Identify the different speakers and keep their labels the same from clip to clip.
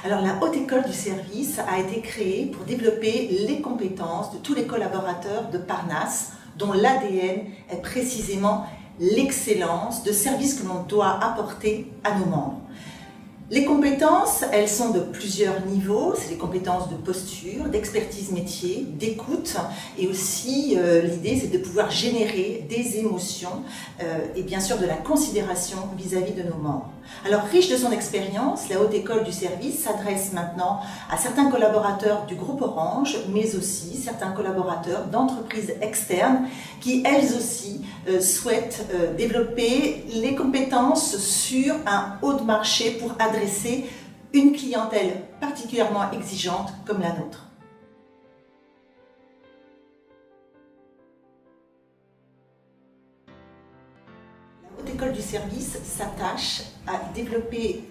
Speaker 1: Alors la Haute École du Service a été créée pour développer les compétences de tous les collaborateurs de Parnasse, dont l'ADN est précisément l'excellence de service que l'on doit apporter à nos membres. Les compétences, elles sont de plusieurs niveaux. C'est les compétences de posture, d'expertise métier, d'écoute, et aussi l'idée c'est de pouvoir générer des émotions et bien sûr de la considération vis-à-vis de nos membres. Alors riche de son expérience, la Haute École du Service s'adresse maintenant à certains collaborateurs du groupe Orange, mais aussi certains collaborateurs d'entreprises externes qui elles aussi souhaitent développer les compétences sur un haut de marché pour adresser une clientèle particulièrement exigeante comme la nôtre. La Haute École du Service s'attache à développer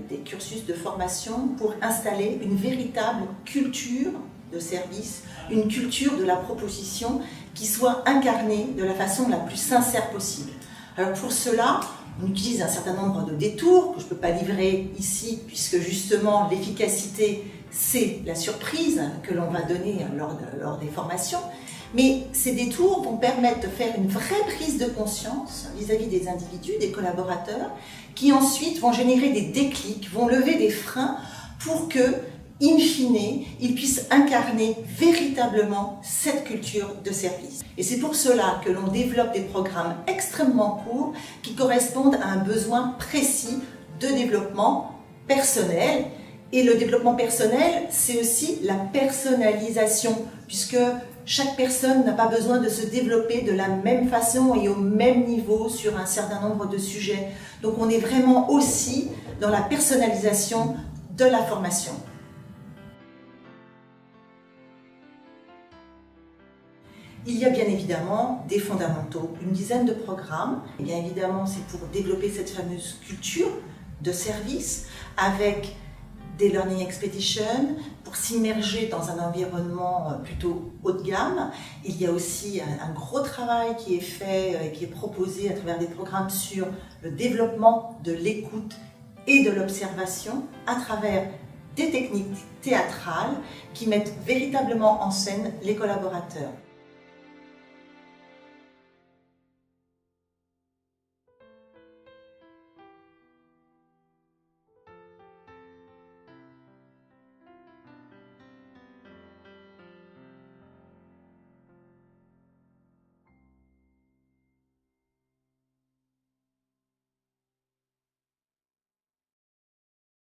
Speaker 1: des cursus de formation pour installer une véritable culture de service, une culture de la proposition qui soit incarnée de la façon la plus sincère possible. Alors pour cela, on utilise un certain nombre de détours que je ne peux pas livrer ici puisque justement l'efficacité c'est la surprise que l'on va donner lors des formations. Mais ces détours vont permettre de faire une vraie prise de conscience vis-à-vis des individus, des collaborateurs, qui ensuite vont générer des déclics, vont lever des freins pour que, in fine, ils puissent incarner véritablement cette culture de service. Et c'est pour cela que l'on développe des programmes extrêmement courts qui correspondent à un besoin précis de développement personnel. Et le développement personnel, c'est aussi la personnalisation, puisque chaque personne n'a pas besoin de se développer de la même façon et au même niveau sur un certain nombre de sujets. Donc on est vraiment aussi dans la personnalisation de la formation. Il y a bien évidemment des fondamentaux, une dizaine de programmes. Et bien évidemment, c'est pour développer cette fameuse culture de service avec des Learning Expeditions, pour s'immerger dans un environnement plutôt haut de gamme. Il y a aussi un gros travail qui est fait et qui est proposé à travers des programmes sur le développement de l'écoute et de l'observation à travers des techniques théâtrales qui mettent véritablement en scène les collaborateurs.